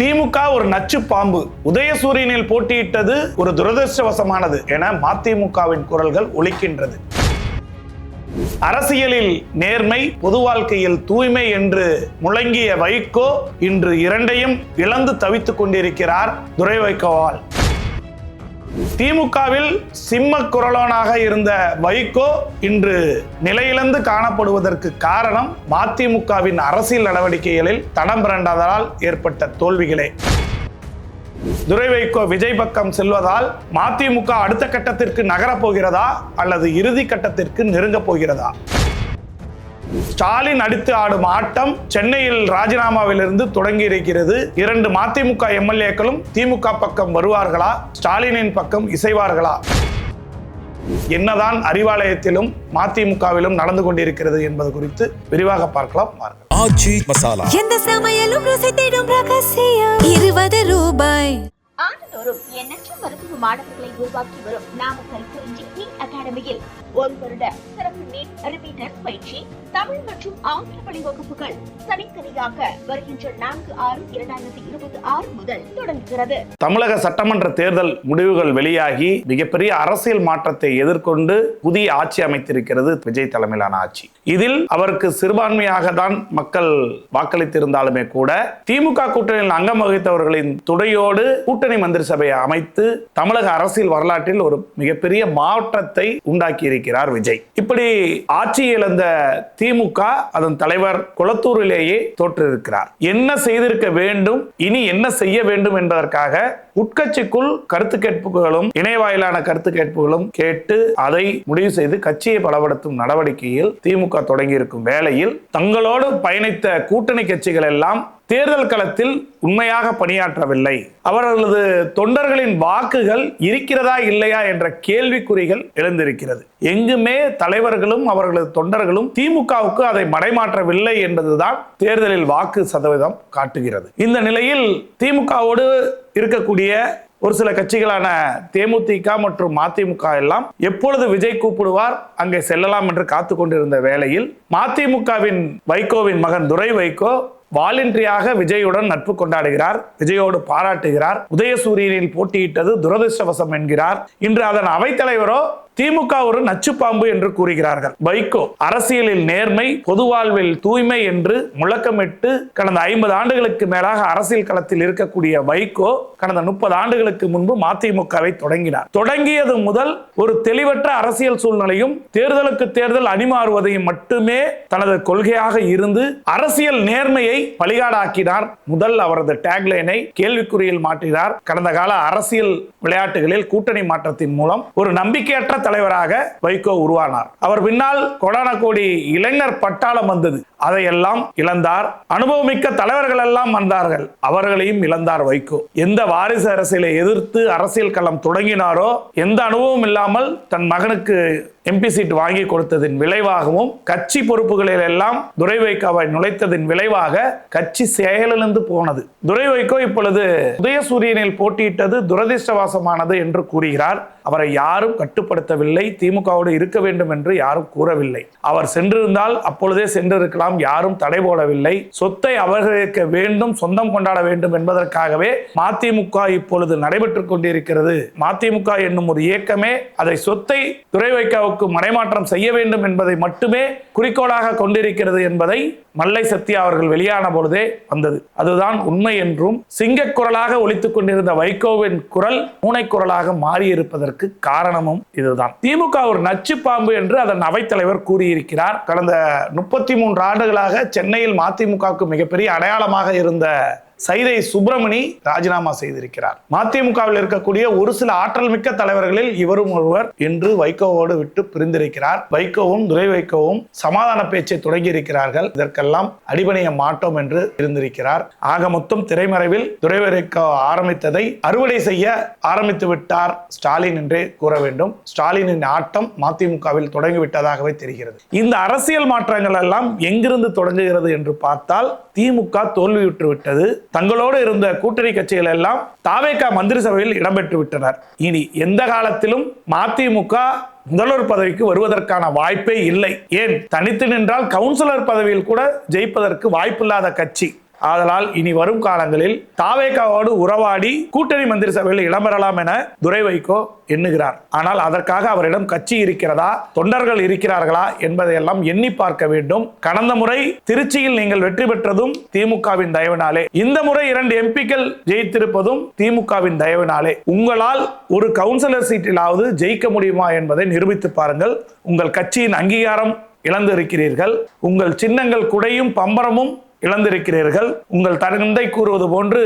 திமுக ஒரு நச்சு பாம்பு, உதயசூரியனில் போட்டியிட்டது ஒரு துரதிருஷ்டவசமானது என மதிமுகவின் குரல்கள் ஒலிக்கின்றது. அரசியலில் நேர்மை, பொது வாழ்க்கையில் தூய்மை என்று முழங்கிய வைகோ இன்று இரண்டையும் இழந்து தவித்துக் கொண்டிருக்கிறார். துரை வைகோவால் திமுகவில் சிம்ம குரலோனாக இருந்த வைகோ இன்று நிலையிழந்து காணப்படுவதற்கு காரணம் மதிமுகவின் அரசியல் நடவடிக்கைகளில் தடம் புரண்டதால் ஏற்பட்ட தோல்விகளே. துரை வைகோ விஜய் பக்கம் செல்வதால் மதிமுக அடுத்த கட்டத்திற்கு நகரப் போகிறதா அல்லது இறுதி கட்டத்திற்கு நெருங்க போகிறதா? ஸ்டாலின் அடித்து ஆடும் ஆட்டம் சென்னையில் ராஜினாமாவிலிருந்து தொடங்கி இருக்கிறது. 2 மதிமுக எம்எல்ஏக்களும் திமுக பக்கம் வருவார்களா, ஸ்டாலினின் பக்கம் இசைவார்களா? என்னதான் அறிவாலயத்திலும் மதிமுகவிலும் நடந்து கொண்டிருக்கிறது என்பது குறித்து விரிவாக பார்க்கலாம். ஆச்சி மசாலா, எந்த சமையலும் ருசி தேடும் ரகசியம் 20 ரூபாய். ஆண்டுதோறும் எண்ணற்ற மருத்துவ மாணவர்களை உருவாக்கி வரும் நாமக்கல் குறிஞ்சி அகாடமியில் 1 வருட சிறப்பு நீட் ரிப்பீட்டர் பயிற்சி, தமிழ் மற்றும் ஆங்கில வழி வகுப்புகள் தனித்தனியாக வருகின்ற 4/6/2026 முதல் தொடங்குகிறது. தமிழக சட்டமன்ற தேர்தல் முடிவுகள் வெளியாகி மிகப்பெரிய அரசியல் மாற்றத்தை எதிர்கொண்டு புதிய ஆட்சி அமைத்திருக்கிறது விஜய் தலைமையிலான ஆட்சி. இதில் அவருக்கு சிறுபான்மையாக தான் மக்கள் வாக்களித்திருந்தாலுமே கூட திமுக கூட்டணியில் அங்கம் வகித்தவர்களின் துணையோடு கூட்டணி மந்திரி சபையை அமைத்து தமிழக அரசியல் வரலாற்றில் ஒரு மிகப்பெரிய மாற்றத்தை உண்டாக்கி இருக்கிறார் விஜய். இப்படி ஆட்சி இழந்த திமுக அதன் தலைவர் குளத்தூரிலேயே தோற்றிருக்கிறார். என்ன செய்திருக்க வேண்டும், இனி என்ன செய்ய வேண்டும் என்பதற்காக உட்கட்சிக்குள் கருத்து கேட்புகளும் இணைய வாயிலான கருத்து கேட்புகளும் கேட்டு அதை முடிவு செய்து கட்சியை பலப்படுத்தும் நடவடிக்கையில் திமுக தொடங்கியிருக்கும் வேளையில் தங்களோடு பயணித்த கூட்டணி கட்சிகள் எல்லாம் தேர்தல் களத்தில் உண்மையாக பணியாற்றவில்லை. அவர்களது தொண்டர்களின் வாக்குகள் இருக்கிறதா இல்லையா என்ற கேள்விக்குறிகள் எழுந்திருக்கிறது. எங்குமே தலைவர்களும் அவர்களது தொண்டர்களும் திமுகவுக்கு அதை மடைமாற்றவில்லை என்பதுதான் தேர்தலில் வாக்கு சதவீதம் காட்டுகிறது. இந்த நிலையில் திமுகவோடு இருக்கக்கூடிய ஒரு சில கட்சிகளான தேமுதிக மற்றும் மதிமுக எல்லாம் எப்பொழுது விஜய் கூப்பிடுவார் அங்கே செல்லலாம் என்று காத்து கொண்டிருந்த வேளையில் மதிமுகவின் வைகோவின் மகன் துரை வைகோ வாலண்டரியாக விஜயுடன் நட்பு கொண்டாடுகிறார், விஜயோடு பாராட்டுகிறார். உதயசூரியனில் போட்டியிட்டது துரதிருஷ்டவசம் என்கிறார். இன்று அதன் அவைத்தலைவரோ திமுக ஒரு நச்சு பாம்பு என்று கூறுகிறார்கள். வைகோ அரசியலில் நேர்மை, பொது வாழ்வில் தூய்மை என்று முழக்கமிட்டு கடந்த 50 ஆண்டுகளுக்கு மேலாக அரசியல் களத்தில் இருக்கக்கூடிய வைகோ கடந்த 30 ஆண்டுகளுக்கு முன்பு மதிமுகவை தொடங்கினார். தொடங்கியது முதல் ஒரு தெளிவற்ற அரசியல் சூழ்நிலையும் தேர்தலுக்கு தேர்தல் அணிமாறுவதையும் மட்டுமே தனது கொள்கையாக இருந்து அரசியல் நேர்மையை பலிகாடாக்கினார். முதல் அவரது டேக்லைனை கேள்விக்குறியில் மாற்றினார். கடந்த கால அரசியல் விளையாட்டுகளில் கூட்டணி மாற்றத்தின் மூலம் ஒரு நம்பிக்கையற்ற தலைவராக வைகோ உருவானார். அவர் பின்னால் கோடான கோடி இளைஞர் பட்டாளம் வந்தது, அதையெல்லாம் இழந்தார். அனுபவமிக்க தலைவர்கள் எல்லாம் வந்தார்கள், அவர்களையும் இழந்தார் வைகோ. எந்த வாரிசு அரசியலை எதிர்த்து அரசியல் களம் தொடங்கினாரோ, எந்த அனுபவம் இல்லாமல் தன் மகனுக்கு எம்பி சீட் வாங்கி கொடுத்ததின் விளைவாகவும் கட்சி பொறுப்புகளில் எல்லாம் துரை வைகோவை நுழைத்ததின் விளைவாக கட்சி செயலிழந்து போனது. துரை வைகோ இப்பொழுது உதயசூரியனில் போட்டியிட்டது துரதிருஷ்டவசமானது என்று கூறுகிறார். அவரை யாரும் கட்டுப்படுத்தவில்லை, திமுகவோடு இருக்க வேண்டும் என்று யாரும் கூறவில்லை. அவர் சென்றிருந்தால் அப்பொழுதே சென்றிருக்கலாம், யாரும் தடை போடவில்லை. சொத்தை அவர்களுக்கு வேண்டும், சொந்தம் கொண்டாட வேண்டும் என்பதற்காகவே மதிமுக இப்பொழுது நடைபெற்றுக் கொண்டிருக்கிறது. மதிமுக என்னும் ஒரு இயக்கமே அதை சொத்தை துரை வைகோவுக்கு மடைமாற்றம் செய்ய வேண்டும் என்பதை மட்டுமே குறிக்கோளாக கொண்டிருக்கிறது என்பதை மல்லை சத்யா அவர்கள் வெளியான பொழுதே வந்தது. அதுதான் உண்மை என்றும் சிங்க குரலாக ஒலித்துக் கொண்டிருந்த வைகோவின் குரல் பூனை குரலாக மாறியிருப்பதற்கு காரணமும் இதுதான். திமுக ஒரு நச்சு பாம்பு என்று அதன் அவைத்தலைவர் கூறியிருக்கிறார். கடந்த 33 ஆண்டுகளாக சென்னையில் மதிமுகவுக்கு மிகப்பெரிய அடையாளமாக இருந்த சைதை சுப்பிரமணி ராஜினாமா செய்திருக்கிறார். மதிமுகவில் இருக்கக்கூடிய ஒரு சில ஆற்றல் மிக்க தலைவர்களில் இவரும் ஒருவர் என்று வைகோவோடு விட்டு பிரிந்திருக்கிறார். வைகோவும் துரை வைகோவும் சமாதான பேச்சை தொடங்கி இருக்கிறார்கள். இதற்கெல்லாம் அடிபணிய மாட்டோம் என்று இருந்திருக்கிறார். ஆக மொத்தம் திரைமறைவில் துரை வைகோ ஆரம்பித்ததை அறுவடை செய்ய ஆரம்பித்து விட்டார் ஸ்டாலின் என்றே கூற வேண்டும். ஸ்டாலினின் ஆட்டம் மதிமுகவில் தொடங்கிவிட்டதாகவே தெரிகிறது. இந்த அரசியல் மாற்றங்கள் எல்லாம் எங்கிருந்து தொடங்குகிறது என்று பார்த்தால் திமுக தோல்வியுற்று விட்டது. தங்களோடு இருந்த கூட்டணி கட்சிகள் எல்லாம் தாவேகா மந்திரி சபையில் இடம்பெற்று விட்டனர். இனி எந்த காலத்திலும் மதிமுக முதல்வர் பதவிக்கு வருவதற்கான வாய்ப்பே இல்லை. ஏன், தனித்து நின்றால் கவுன்சிலர் பதவியில் கூட ஜெயிப்பதற்கு வாய்ப்பில்லாத கட்சி. ஆதலால் இனி வரும் காலங்களில் தாவேகாவோடு உறவாடி கூட்டணி மந்திரி சபையில் இடம்பெறலாம் என துரை வைகோ எண்ணுகிறார். ஆனால் அதற்காக அவரிடம் கட்சி இருக்கிறதா, தொண்டர்கள் இருக்கிறார்களா என்பதையெல்லாம் எண்ணி பார்க்க வேண்டும். கடந்த முறை திருச்சியில் நீங்கள் வெற்றி பெற்றதும் திமுகவின் தயவினாலே, இந்த முறை 2 எம்பிக்கள் ஜெயித்திருப்பதும் திமுகவின் தயவினாலே. உங்களால் ஒரு கவுன்சிலர் சீட்டிலாவது ஜெயிக்க முடியுமா என்பதை நிரூபித்து பாருங்கள். உங்கள் கட்சியின் அங்கீகாரம் இழந்திருக்கிறீர்கள். உங்கள் சின்னங்கள் குடையும் பம்பரமும் இழந்திருக்கிறீர்கள். உங்கள் தந்தை கூறுவது போன்று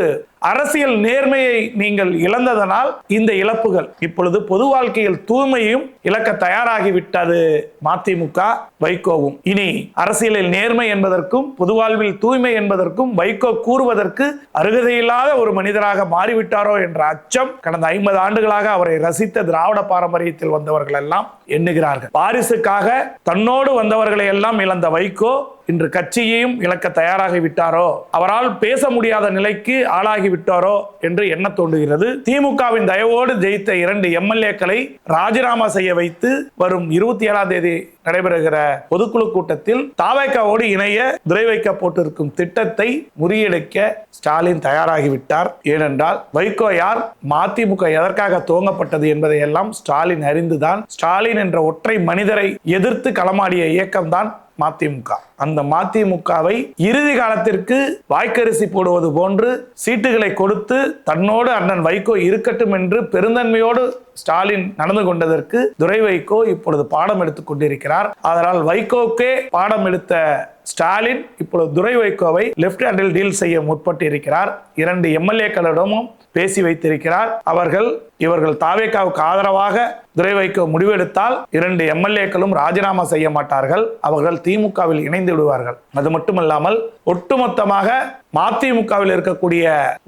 அரசியல் நேர்மையை நீங்கள் இழந்ததனால் இந்த இழப்புகள். இப்பொழுது பொது வாழ்க்கையில் தூய்மையும் இழக்க தயாராகிவிட்டது மதிமுக, வைகோவும். இனி அரசியலில் நேர்மை என்பதற்கும் பொது வாழ்வில் தூய்மை என்பதற்கும் வைகோ கூறுவதற்கு அருகதையில்லாத ஒரு மனிதராக மாறிவிட்டாரோ என்ற அச்சம் கடந்த 50 ஆண்டுகளாக அவரை ரசித்த திராவிட பாரம்பரியத்தில் வந்தவர்கள் எல்லாம் எண்ணுகிறார்கள். வாரிசுக்காக தன்னோடு வந்தவர்களை எல்லாம் இழந்த வைகோ இன்று கட்சியையும் இழக்க தயாராகி விட்டாரோ, அவரால் பேச முடியாத நிலைக்கு ஆளாகி விட்டாரோ என்று எண்ண தோன்றுகிறது. திமுகவின் தயவோடு ஜெயித்த 2 எம்எல்ஏக்களை ராஜினாமா செய்ய வைத்து வரும் 27ஆம் தேதி நடைபெறுகிற பொதுக்குழு கூட்டத்தில் தாவேகாவோடு இணைய துரை வைக்க போட்டிருக்கும் திட்டத்தை முறியடிக்க ஸ்டாலின் தயாராகிவிட்டார். ஏனென்றால் வைகோ யார், மதிமுக எதற்காக துவங்கப்பட்டது என்பதை எல்லாம் ஸ்டாலின் அறிந்துதான். ஸ்டாலின் என்ற ஒற்றை மனிதரை எதிர்த்து களமாடிய இயக்கம்தான் மதிமுக. அந்த மதிமுகவை இறுதி காலத்திற்கு வாய்க்கரிசி போடுவது போன்று சீட்டுகளை கொடுத்து தன்னோடு அண்ணன் வைகோ இருக்கட்டும் என்று பெருந்தன்மையோடு ஸ்டாலின் நடந்து கொண்டதற்கு துரை வைகோ இப்பொழுது பாடம் எடுத்துக் கொண்டிருக்கிறார். அதனால் வைகோக்கே பாடம் எடுத்த ஸ்டாலின் இப்பொழுது துரை வைகோவை லெப்ட் ஹேண்டில் டீல் செய்ய முற்பட்டு இருக்கிறார். 2 எம்எல்ஏக்களிடமும் பேசி வைத்திருக்கிறார். இவர்கள் தாவேகாவுக்கு ஆதரவாக துரை வைகோ முடிவெடுத்தால் 2 எம்எல்ஏக்களும் ராஜினாமா செய்ய மாட்டார்கள். அவர்கள் திமுகவில் இணைந்து விடுவார்கள். அது மட்டுமல்லாமல் ஒட்டுமொத்தமாக மதிமுகவில் இருக்கக்கூடிய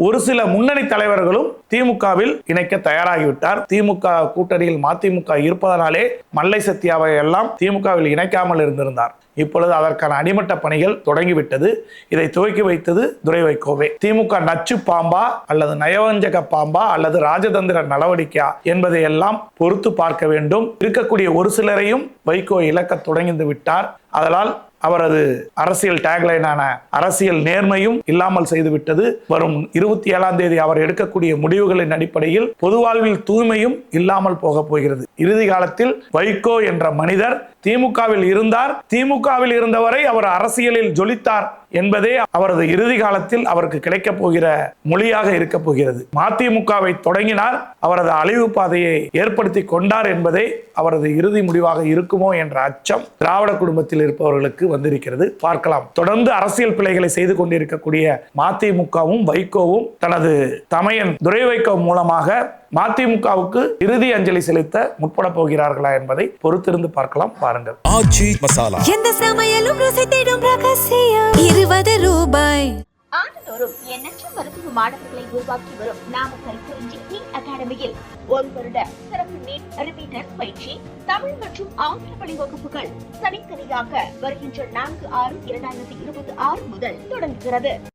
ஒரு சில முன்னணி தலைவர்களும் திமுகவில் இணைக்க தயாராகிவிட்டார். திமுக கூட்டணியில் மதிமுக இருப்பதனாலே மல்லை சத்யாவை எல்லாம் திமுகவில் இணைக்காமல் இருந்திருந்தார். இப்பொழுது அதற்கான அடிமட்ட பணிகள் தொடங்கிவிட்டது. இதை துவக்கி வைத்தது துரை வைகோவே. திமுக நச்சு பாம்பா அல்லது நயவஞ்சக பாம்பா அல்லது ராஜதந்திர நடவடிக்கையா என்பதை எல்லாம் பொறுத்து பார்க்க வேண்டும். இருக்கக்கூடிய ஒரு சிலரையும் வைகோ இழக்க தொடங்கி விட்டார். அதனால் அவரது அரசியல் டேக்லைனான அரசியல் நேர்மையும் இல்லாமல் செய்துவிட்டது. வரும் 27ஆம் தேதி அவர் எடுக்கக்கூடிய முடிவுகளின் அடிப்படையில் பொது வாழ்வில் தூய்மையும் இல்லாமல் போக போகிறது. இறுதி காலத்தில் வைகோ என்ற மனிதர் திமுகவில் இருந்தார். திமுகவில் இருந்தவரை அவர் அரசியலில் ஜொலித்தார் என்பதே அவரது இறுதி காலத்தில் அவருக்கு கிடைக்க போகிற மொழியாக இருக்க போகிறது. மதிமுகவை தொடங்கினார், அவரது அழிவு பாதையை ஏற்படுத்தி கொண்டார் என்பதே அவரது இறுதி முடிவாக இருக்குமோ என்ற அச்சம் திராவிட குடும்பத்தில் இருப்பவர்களுக்கு வந்திருக்கிறது. பார்க்கலாம். தொடர்ந்து அரசியல் பிழைகளை செய்து கொண்டிருக்கக்கூடிய மதிமுகவும் வைகோவும் தனது தமையன் துரை வைகோ மூலமாக மதிமுகவுக்கு இறுதி அஞ்சலி செலுத்த முற்பட போகிறார்களா என்பதை பொறுத்திருந்து பார்க்கலாம். பாருங்கள். ஆச்சி மசாலா, எந்த சமையலும் ருசி தேடும் ரகசியம். 20 ரூபாய். ஆண்டுதோறும் எண்ணற்ற மருத்துவ மாணவர்களை உருவாக்கி வரும் நாமக்கல் குறிஞ்சி அகாடமியில் 1 வருட சிறப்பு நீட் ரிப்பீட்டர் பயிற்சி, தமிழ் மற்றும் ஆங்கில வழி வகுப்புகள் தனித்தனியாக வருகின்ற 4/6/2026 முதல் தொடங்குகிறது.